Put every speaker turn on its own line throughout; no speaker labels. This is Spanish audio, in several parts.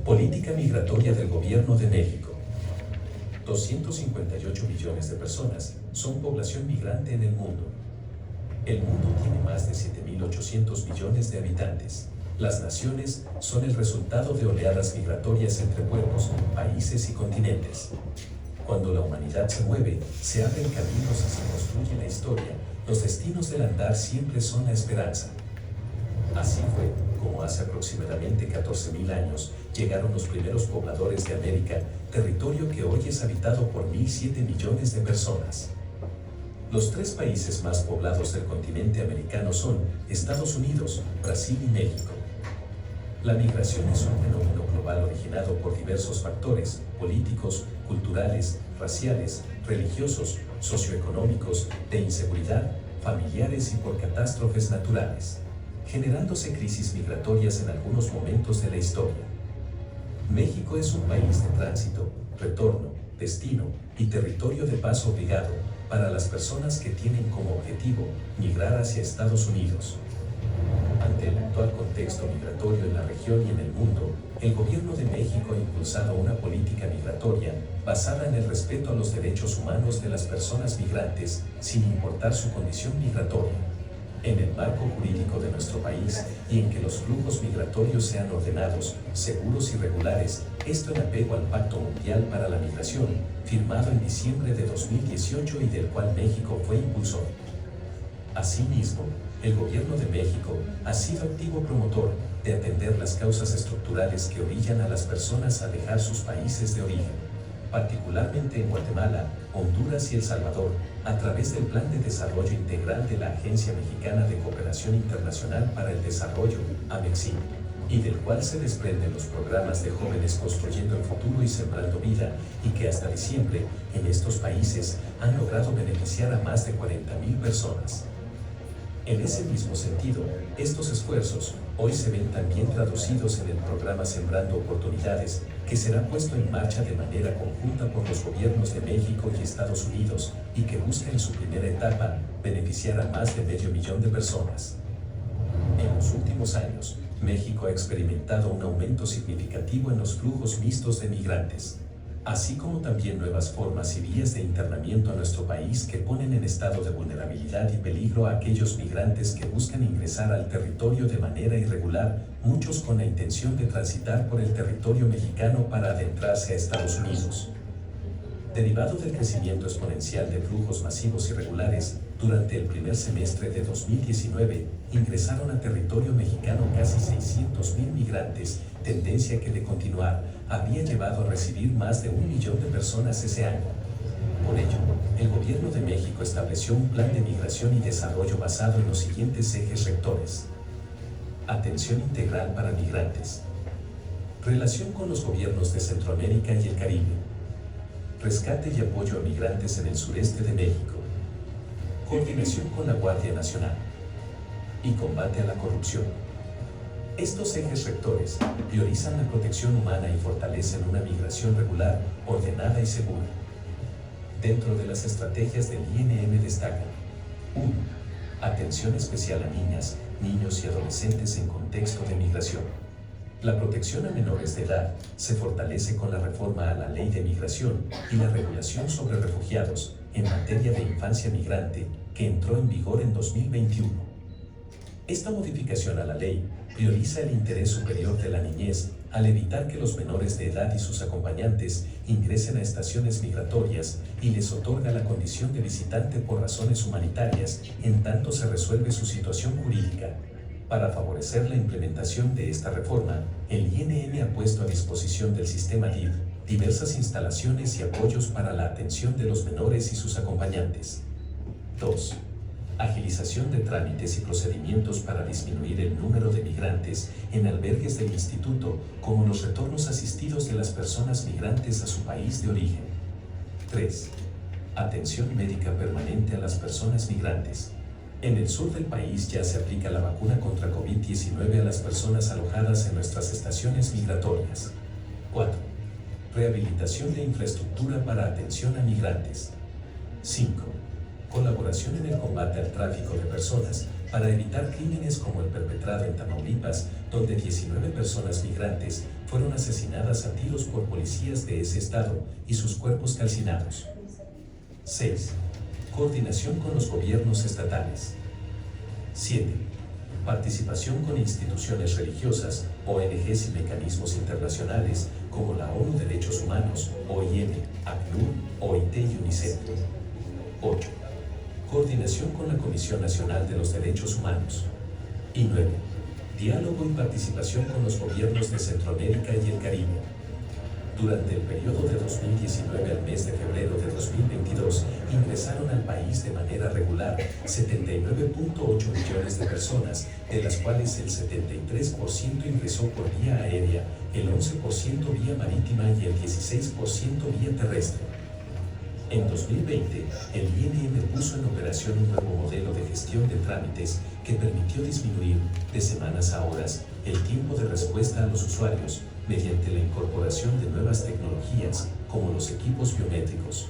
Política migratoria del Gobierno de México. 258 millones de personas son población migrante en el mundo. El mundo tiene más de 7.800 millones de habitantes. Las naciones son el resultado de oleadas migratorias entre pueblos, países y continentes. Cuando la humanidad se mueve, se abren caminos y se construye la historia. Los destinos del andar siempre son la esperanza. Así fue como hace aproximadamente 14.000 años llegaron los primeros pobladores de América, territorio que hoy es habitado por 1.007 millones de personas. Los tres países más poblados del continente americano son Estados Unidos, Brasil y México. La migración es un fenómeno global originado por diversos factores políticos, culturales, raciales, religiosos, socioeconómicos, de inseguridad, familiares y por catástrofes naturales, generándose crisis migratorias en algunos momentos de la historia. México es un país de tránsito, retorno, destino y territorio de paso obligado para las personas que tienen como objetivo migrar hacia Estados Unidos. Ante el actual contexto migratorio en la región y en el mundo, el Gobierno de México ha impulsado una política migratoria basada en el respeto a los derechos humanos de las personas migrantes, sin importar su condición migratoria, en el marco jurídico de nuestro país y en que los flujos migratorios sean ordenados, seguros y regulares, esto en apego al Pacto Mundial para la Migración, firmado en diciembre de 2018 y del cual México fue impulsor. Asimismo, el Gobierno de México ha sido activo promotor de atender las causas estructurales que orillan a las personas a dejar sus países de origen, particularmente en Guatemala, Honduras y El Salvador, a través del Plan de Desarrollo Integral de la Agencia Mexicana de Cooperación Internacional para el Desarrollo, AMEXIM, y del cual se desprenden los programas de Jóvenes Construyendo el Futuro y Sembrando Vida, y que hasta diciembre, en estos países, han logrado beneficiar a más de 40.000 personas. En ese mismo sentido, estos esfuerzos hoy se ven también traducidos en el programa Sembrando Oportunidades, que será puesto en marcha de manera conjunta por los gobiernos de México y Estados Unidos y que busca en su primera etapa beneficiar a más de 500.000 de personas. En los últimos años, México ha experimentado un aumento significativo en los flujos mixtos de migrantes, así como también nuevas formas y vías de internamiento a nuestro país que ponen en estado de vulnerabilidad y peligro a aquellos migrantes que buscan ingresar al territorio de manera irregular, muchos con la intención de transitar por el territorio mexicano para adentrarse a Estados Unidos. Derivado del crecimiento exponencial de flujos masivos irregulares, durante el primer semestre de 2019, ingresaron a territorio mexicano casi 600.000 migrantes, tendencia que de continuar, habría llevado a recibir más de 1 millón de personas ese año. Por ello, el Gobierno de México estableció un plan de migración y desarrollo basado en los siguientes ejes rectores. Atención integral para migrantes. Relación con los gobiernos de Centroamérica y el Caribe. Rescate y apoyo a migrantes en el sureste de México. Coordinación con la Guardia Nacional. Y combate a la corrupción. Estos ejes rectores priorizan la protección humana y fortalecen una migración regular, ordenada y segura. Dentro de las estrategias del INM destacan 1. Atención especial a niñas, niños y adolescentes en contexto de migración. La protección a menores de edad se fortalece con la reforma a la Ley de Migración y la regulación sobre refugiados en materia de infancia migrante que entró en vigor en 2021. Esta modificación a la ley prioriza el interés superior de la niñez al evitar que los menores de edad y sus acompañantes ingresen a estaciones migratorias y les otorga la condición de visitante por razones humanitarias en tanto se resuelve su situación jurídica. Para favorecer la implementación de esta reforma, el INM ha puesto a disposición del sistema DIF diversas instalaciones y apoyos para la atención de los menores y sus acompañantes. 2. Agilización de trámites y procedimientos para disminuir el número de migrantes en albergues del Instituto, como los retornos asistidos de las personas migrantes a su país de origen. 3. Atención médica permanente a las personas migrantes. En el sur del país ya se aplica la vacuna contra COVID-19 a las personas alojadas en nuestras estaciones migratorias. 4. Rehabilitación de infraestructura para atención a migrantes. 5. Colaboración en el combate al tráfico de personas para evitar crímenes como el perpetrado en Tamaulipas, donde 19 personas migrantes fueron asesinadas a tiros por policías de ese estado y sus cuerpos calcinados. 6. Coordinación con los gobiernos estatales. 7. Participación con instituciones religiosas, ONGs y mecanismos internacionales como la ONU Derechos Humanos, OIM, ACNUR, OIT y UNICEF. 8. Coordinación con la Comisión Nacional de los Derechos Humanos. Y 9. Diálogo y participación con los gobiernos de Centroamérica y el Caribe. Durante el periodo de 2019 al mes de febrero de 2022, ingresaron al país de manera regular 79.8 millones de personas, de las cuales el 73% ingresó por vía aérea, el 11% vía marítima y el 16% vía terrestre. En 2020, el INM puso en operación un nuevo modelo de gestión de trámites que permitió disminuir, de semanas a horas, el tiempo de respuesta a los usuarios, mediante la incorporación de nuevas tecnologías, como los equipos biométricos.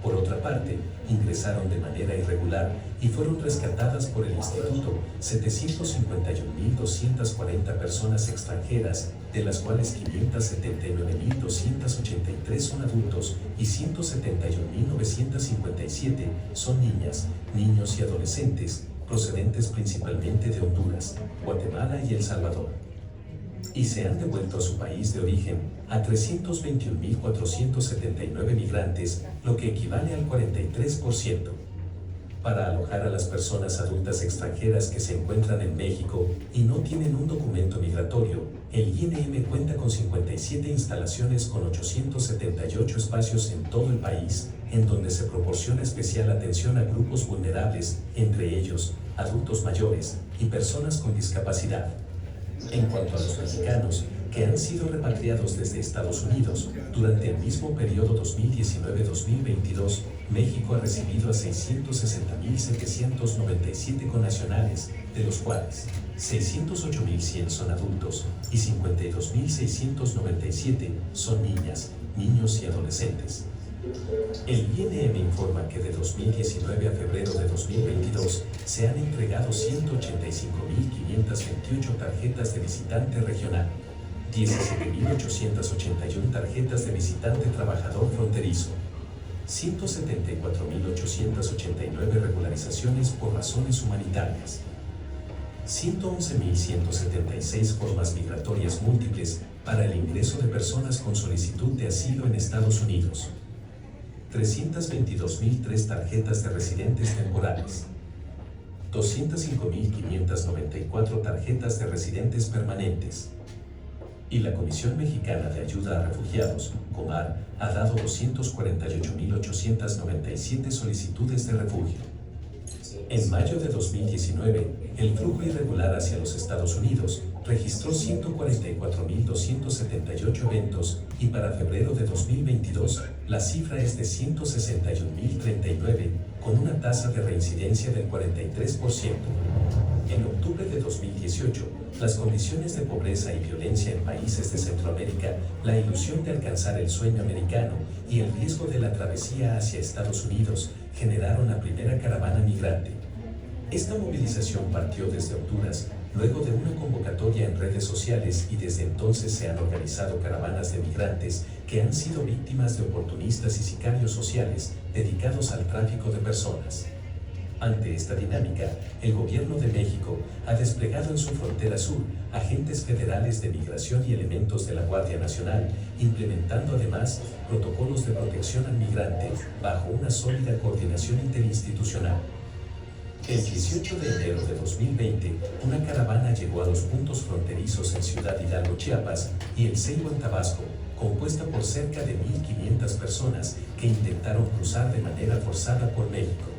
Por otra parte, ingresaron de manera irregular y fueron rescatadas por el Instituto 751.240 personas extranjeras, de las cuales 579.283 son adultos y 171.957 son niñas, niños y adolescentes, procedentes principalmente de Honduras, Guatemala y El Salvador. Y se han devuelto a su país de origen a 321.479 migrantes, lo que equivale al 43%. Para alojar a las personas adultas extranjeras que se encuentran en México y no tienen un documento migratorio, el INM cuenta con 57 instalaciones con 878 espacios en todo el país, en donde se proporciona especial atención a grupos vulnerables, entre ellos, adultos mayores y personas con discapacidad. En cuanto a los mexicanos que han sido repatriados desde Estados Unidos, durante el mismo periodo 2019-2022, México ha recibido a 660.797 connacionales, de los cuales 608.100 son adultos y 52.697 son niñas, niños y adolescentes. El INM informa que de 2019 a febrero de 2022 se han entregado 185.528 tarjetas de visitante regional, 17.881 tarjetas de visitante trabajador fronterizo, 174.889 regularizaciones por razones humanitarias, 111.176 formas migratorias múltiples para el ingreso de personas con solicitud de asilo en Estados Unidos, 322.003 tarjetas de residentes temporales, 205.594 tarjetas de residentes permanentes. Y la Comisión Mexicana de Ayuda a Refugiados, COMAR, ha dado 248.897 solicitudes de refugio. En mayo de 2019, el flujo irregular hacia los Estados Unidos registró 144.278 eventos y para febrero de 2022 la cifra es de 161.039, con una tasa de reincidencia del 43%. En octubre de 2018, las condiciones de pobreza y violencia en países de Centroamérica, la ilusión de alcanzar el sueño americano y el riesgo de la travesía hacia Estados Unidos generaron la primera caravana migrante. Esta movilización partió desde Honduras, luego de una convocatoria en redes sociales, y desde entonces se han organizado caravanas de migrantes que han sido víctimas de oportunistas y sicarios sociales dedicados al tráfico de personas. Ante esta dinámica, el Gobierno de México ha desplegado en su frontera sur agentes federales de migración y elementos de la Guardia Nacional, implementando además protocolos de protección al migrante bajo una sólida coordinación interinstitucional. El 18 de enero de 2020, una caravana llegó a los puntos fronterizos en Ciudad Hidalgo, Chiapas, y El Ceibo, en Tabasco, compuesta por cerca de 1.500 personas que intentaron cruzar de manera forzada por México.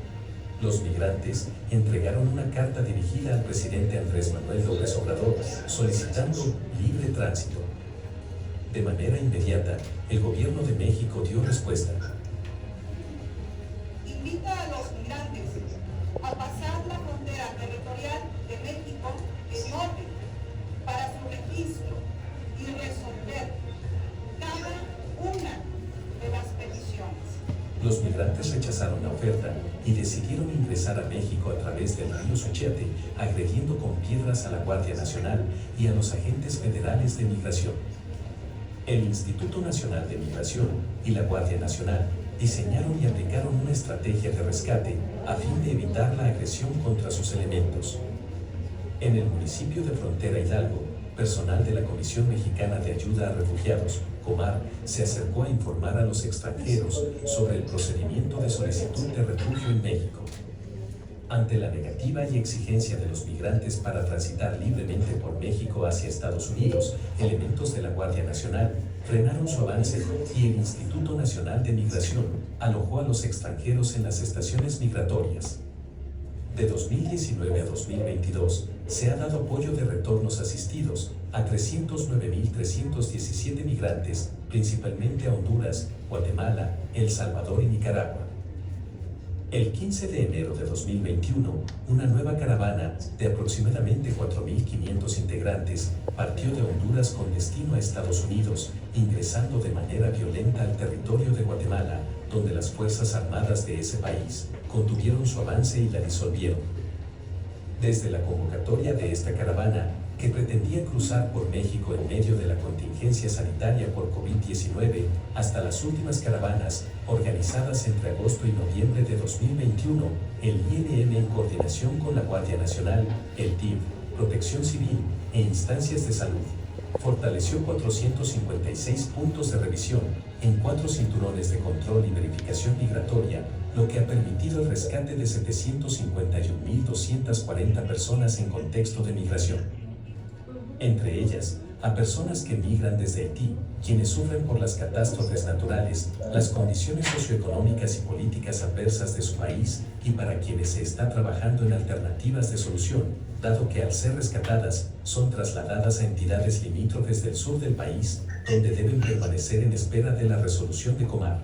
Los migrantes entregaron una carta dirigida al presidente Andrés Manuel López Obrador solicitando libre tránsito. De manera inmediata, el Gobierno de México dio respuesta.
Invita a los migrantes a pasar la frontera territorial de México en orden para su registro y resolver cada una de las peticiones.
Los migrantes rechazaron la oferta y decidieron ingresar a México a través del río Suchiate, agrediendo con piedras a la Guardia Nacional y a los agentes federales de migración. El Instituto Nacional de Migración y la Guardia Nacional diseñaron y aplicaron una estrategia de rescate a fin de evitar la agresión contra sus elementos. En el municipio de Frontera Hidalgo, personal de la Comisión Mexicana de Ayuda a Refugiados, Comar, se acercó a informar a los extranjeros sobre el procedimiento de solicitud de refugio en México. Ante la negativa y exigencia de los migrantes para transitar libremente por México hacia Estados Unidos, elementos de la Guardia Nacional frenaron su avance y el Instituto Nacional de Migración alojó a los extranjeros en las estaciones migratorias. De 2019 a 2022, se ha dado apoyo de retornos asistidos a 309.317 migrantes, principalmente a Honduras, Guatemala, El Salvador y Nicaragua. El 15 de enero de 2021, una nueva caravana de aproximadamente 4.500 integrantes partió de Honduras con destino a Estados Unidos, ingresando de manera violenta al territorio de Guatemala, donde las Fuerzas Armadas de ese país contuvieron su avance y la disolvieron. Desde la convocatoria de esta caravana, que pretendía cruzar por México en medio de la contingencia sanitaria por COVID-19, hasta las últimas caravanas, organizadas entre agosto y noviembre de 2021, el INM en coordinación con la Guardia Nacional, el TIF, Protección Civil e instancias de salud, fortaleció 456 puntos de revisión en 4 cinturones de control y verificación migratoria, lo que ha permitido el rescate de 751.240 personas en contexto de migración. Entre ellas, a personas que migran desde Haití, quienes sufren por las catástrofes naturales, las condiciones socioeconómicas y políticas adversas de su país, y para quienes se está trabajando en alternativas de solución, dado que al ser rescatadas, son trasladadas a entidades limítrofes del sur del país, donde deben permanecer en espera de la resolución de Comar.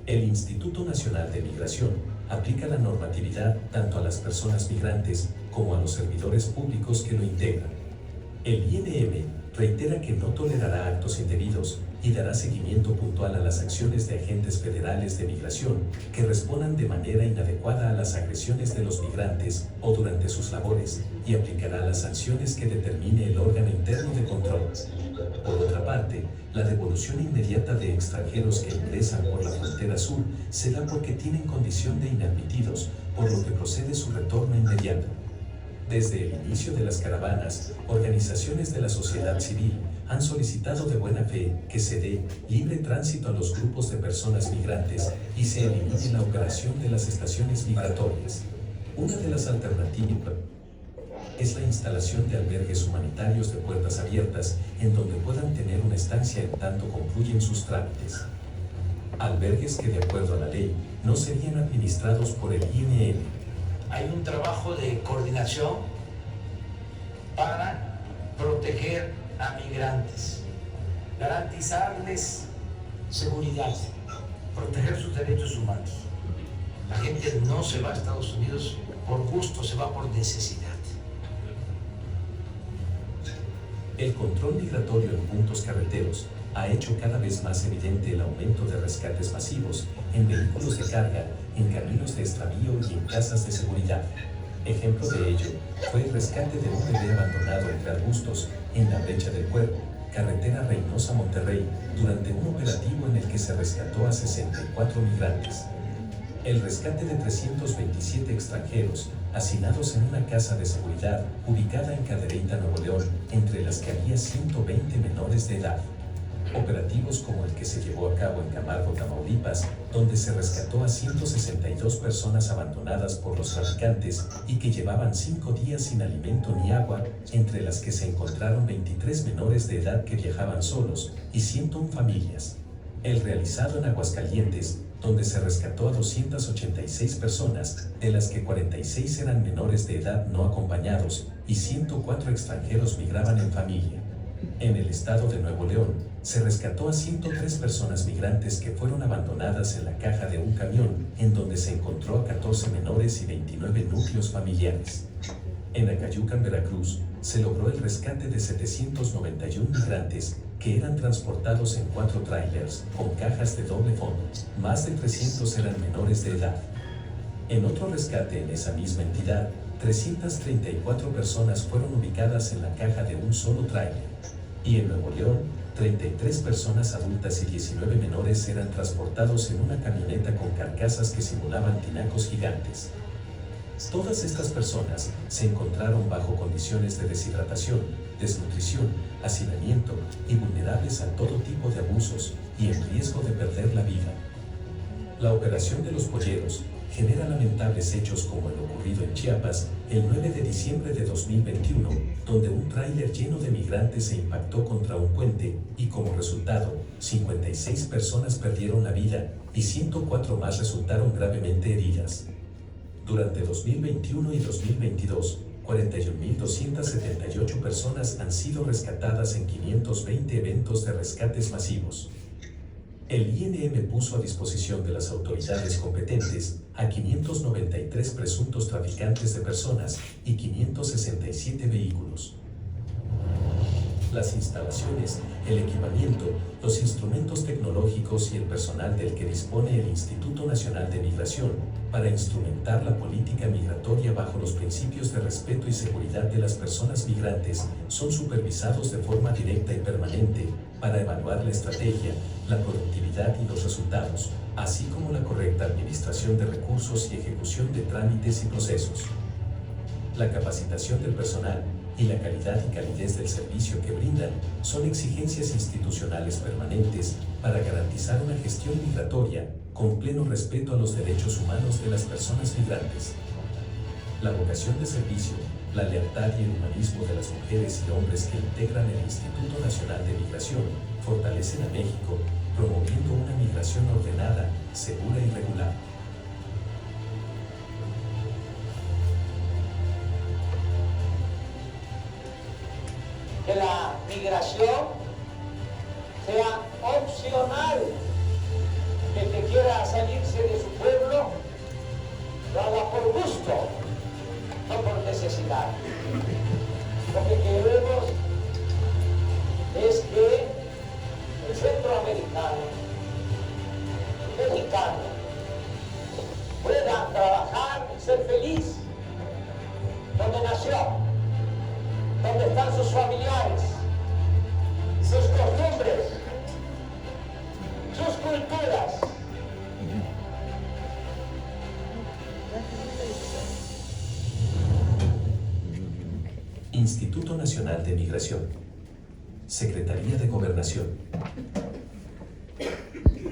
El Instituto Nacional de Migración aplica la normatividad tanto a las personas migrantes como a los servidores públicos que lo integran. El INM reitera que no tolerará actos indebidos y dará seguimiento puntual a las acciones de agentes federales de migración que respondan de manera inadecuada a las agresiones de los migrantes o durante sus labores, y aplicará las sanciones que determine el órgano interno de control. Por otra parte, la devolución inmediata de extranjeros que ingresan por la frontera sur se da porque tienen condición de inadmitidos, por lo que procede su retorno inmediato. Desde el inicio de las caravanas, organizaciones de la sociedad civil han solicitado de buena fe que se dé libre tránsito a los grupos de personas migrantes y se elimine la operación de las estaciones migratorias. Una de las alternativas es la instalación de albergues humanitarios de puertas abiertas en donde puedan tener una estancia en tanto concluyen sus trámites. Albergues que, de acuerdo a la ley, no serían administrados por el INM.
Hay un trabajo de coordinación para proteger a migrantes, garantizarles seguridad, proteger sus derechos humanos. La gente no se va a Estados Unidos por gusto, se va por necesidad.
El control migratorio en puntos carreteros ha hecho cada vez más evidente el aumento de rescates masivos en vehículos de carga, en caminos de extravío y en casas de seguridad. Ejemplo de ello fue el rescate de un bebé abandonado entre arbustos en la Brecha del Puerto, carretera Reynosa-Monterrey, durante un operativo en el que se rescató a 64 migrantes. El rescate de 327 extranjeros, hacinados en una casa de seguridad ubicada en Cadereyta, Nuevo León, entre las que había 120 menores de edad. Operativos como el que se llevó a cabo en Camargo, Tamaulipas, donde se rescató a 162 personas abandonadas por los traficantes y que llevaban 5 días sin alimento ni agua, entre las que se encontraron 23 menores de edad que viajaban solos y 101 familias. El realizado en Aguascalientes, donde se rescató a 286 personas, de las que 46 eran menores de edad no acompañados y 104 extranjeros migraban en familia. En el estado de Nuevo León, se rescató a 103 personas migrantes que fueron abandonadas en la caja de un camión, en donde se encontró a 14 menores y 29 núcleos familiares. En Acayucan, Veracruz, se logró el rescate de 791 migrantes, que eran transportados en 4 trailers con cajas de doble fondo. Más de 300 eran menores de edad. En otro rescate en esa misma entidad, 334 personas fueron ubicadas en la caja de un solo tráiler. Y en Nuevo León, 33 personas adultas y 19 menores eran transportados en una camioneta con carcasas que simulaban tinacos gigantes. Todas estas personas se encontraron bajo condiciones de deshidratación, desnutrición, hacinamiento y vulnerables a todo tipo de abusos y en riesgo de perder la vida. La operación de los polleros genera lamentables hechos como el ocurrido en Chiapas el 9 de diciembre de 2021, donde un tráiler lleno de migrantes se impactó contra un puente y como resultado, 56 personas perdieron la vida y 104 más resultaron gravemente heridas. Durante 2021 y 2022, 41.278 personas han sido rescatadas en 520 eventos de rescates masivos. El INM puso a disposición de las autoridades competentes a 593 presuntos traficantes de personas y 567 vehículos. Las instalaciones, el equipamiento, los instrumentos tecnológicos y el personal del que dispone el Instituto Nacional de Migración para instrumentar la política migratoria bajo los principios de respeto y seguridad de las personas migrantes son supervisados de forma directa y permanente para evaluar la estrategia, la productividad y los resultados, así como la correcta administración de recursos y ejecución de trámites y procesos. La capacitación del personal y la calidad y calidez del servicio que brindan son exigencias institucionales permanentes para garantizar una gestión migratoria con pleno respeto a los derechos humanos de las personas migrantes. La vocación de servicio, la lealtad y el humanismo de las mujeres y hombres que integran el Instituto Nacional de Migración fortalecen a México, promoviendo una migración ordenada, segura y regular.
Que la migración sea opcional, que el que quiera salirse de su pueblo lo haga por gusto, no por necesidad. Lo que queremos es que el centroamericano, el mexicano, pueda trabajar y ser feliz donde nació, donde están sus familiares, sus costumbres, sus culturas.
Instituto Nacional de Migración, Secretaría de Gobernación.